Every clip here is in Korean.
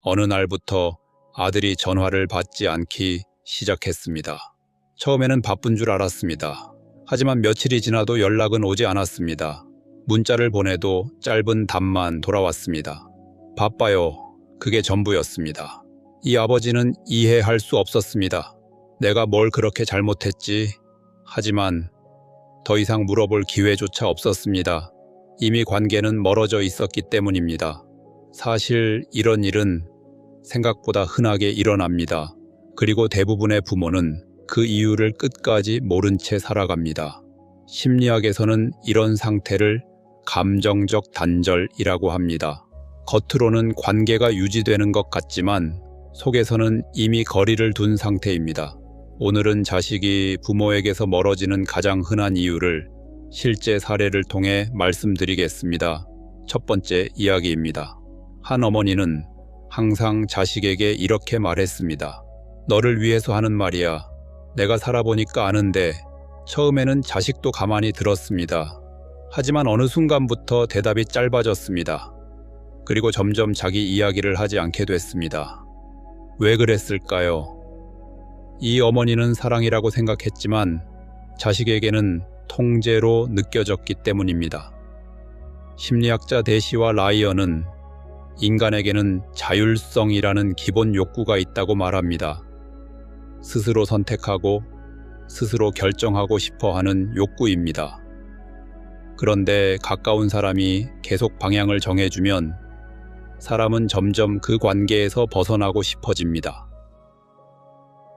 어느 날부터 아들이 전화를 받지 않기 시작했습니다. 처음에는 바쁜 줄 알았습니다. 하지만 며칠이 지나도 연락은 오지 않았습니다. 문자를 보내도 짧은 답만 돌아왔습니다. 바빠요. 그게 전부였습니다. 이 아버지는 이해할 수 없었습니다. 내가 뭘 그렇게 잘못했지? 하지만 더 이상 물어볼 기회조차 없었습니다. 이미 관계는 멀어져 있었기 때문입니다. 사실 이런 일은 생각보다 흔하게 일어납니다. 그리고 대부분의 부모는 그 이유를 끝까지 모른 채 살아갑니다. 심리학에서는 이런 상태를 감정적 단절이라고 합니다. 겉으로는 관계가 유지되는 것 같지만 속에서는 이미 거리를 둔 상태입니다. 오늘은 자식이 부모에게서 멀어지는 가장 흔한 이유를 실제 사례를 통해 말씀드리겠습니다. 첫 번째 이야기입니다. 한 어머니는 항상 자식에게 이렇게 말했습니다. 너를 위해서 하는 말이야. 내가 살아보니까 아는데. 처음에는 자식도 가만히 들었습니다. 하지만 어느 순간부터 대답이 짧아졌습니다. 그리고 점점 자기 이야기를 하지 않게 됐습니다. 왜 그랬을까요? 이 어머니는 사랑이라고 생각했지만 자식에게는 통제로 느껴졌기 때문입니다. 심리학자 데시와 라이언은 인간에게는 자율성이라는 기본 욕구가 있다고 말합니다. 스스로 선택하고 스스로 결정하고 싶어 하는 욕구입니다. 그런데 가까운 사람이 계속 방향을 정해주면 사람은 점점 그 관계에서 벗어나고 싶어집니다.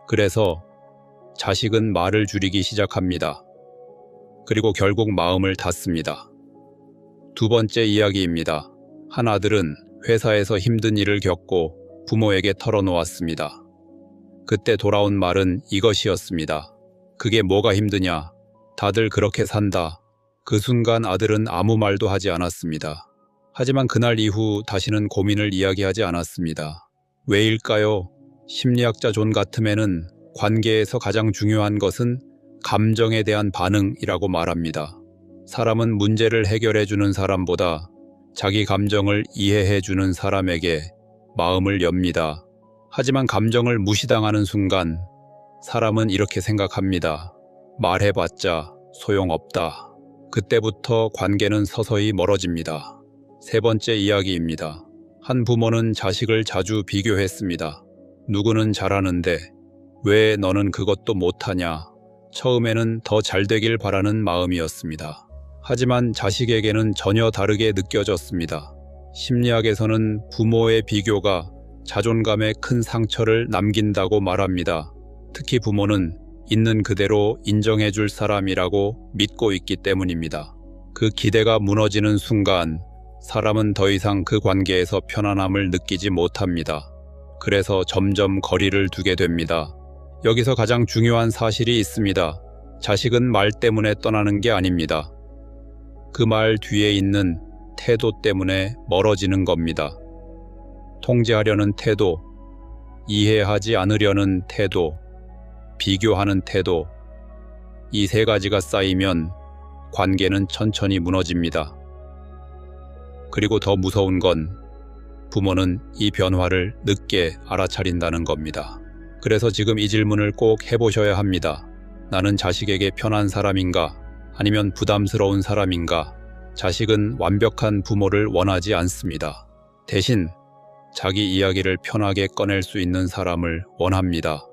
그래서 자식은 말을 줄이기 시작합니다. 그리고 결국 마음을 닫습니다. 두 번째 이야기입니다. 한 아들은 회사에서 힘든 일을 겪고 부모에게 털어놓았습니다. 그때 돌아온 말은 이것이었습니다. 그게 뭐가 힘드냐? 다들 그렇게 산다. 그 순간 아들은 아무 말도 하지 않았습니다. 하지만 그날 이후 다시는 고민을 이야기하지 않았습니다. 왜일까요? 심리학자 존 가트맨은 관계에서 가장 중요한 것은 감정에 대한 반응이라고 말합니다. 사람은 문제를 해결해주는 사람보다 자기 감정을 이해해주는 사람에게 마음을 엽니다. 하지만 감정을 무시당하는 순간 사람은 이렇게 생각합니다. 말해봤자 소용없다. 그때부터 관계는 서서히 멀어집니다. 세 번째 이야기입니다. 한 부모는 자식을 자주 비교했습니다. 누구는 잘하는데 왜 너는 그것도 못하냐? 처음에는 더 잘되길 바라는 마음이었습니다. 하지만 자식에게는 전혀 다르게 느껴졌습니다. 심리학에서는 부모의 비교가 자존감에 큰 상처를 남긴다고 말합니다. 특히 부모는 있는 그대로 인정해줄 사람이라고 믿고 있기 때문입니다. 그 기대가 무너지는 순간 사람은 더 이상 그 관계에서 편안함을 느끼지 못합니다. 그래서 점점 거리를 두게 됩니다. 여기서 가장 중요한 사실이 있습니다. 자식은 말 때문에 떠나는 게 아닙니다. 그 말 뒤에 있는 태도 때문에 멀어지는 겁니다. 통제하려는 태도, 이해하지 않으려는 태도, 비교하는 태도, 이 세 가지가 쌓이면 관계는 천천히 무너집니다. 그리고 더 무서운 건 부모는 이 변화를 늦게 알아차린다는 겁니다. 그래서 지금 이 질문을 꼭 해보셔야 합니다. 나는 자식에게 편한 사람인가? 아니면 부담스러운 사람인가? 자식은 완벽한 부모를 원하지 않습니다. 대신 자기 이야기를 편하게 꺼낼 수 있는 사람을 원합니다.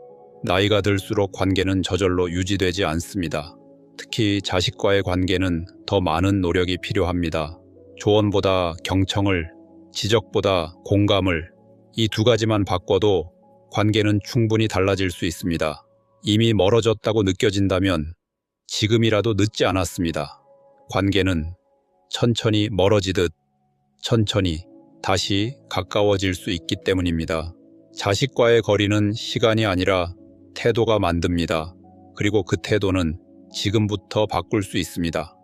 나이가 들수록 관계는 저절로 유지되지 않습니다. 특히 자식과의 관계는 더 많은 노력이 필요합니다. 조언보다 경청을, 지적보다 공감을, 이 두 가지만 바꿔도 관계는 충분히 달라질 수 있습니다. 이미 멀어졌다고 느껴진다면 지금이라도 늦지 않았습니다. 관계는 천천히 멀어지듯 천천히 다시 가까워질 수 있기 때문입니다. 자식과의 거리는 시간이 아니라 태도가 만듭니다. 그리고 그 태도는 지금부터 바꿀 수 있습니다.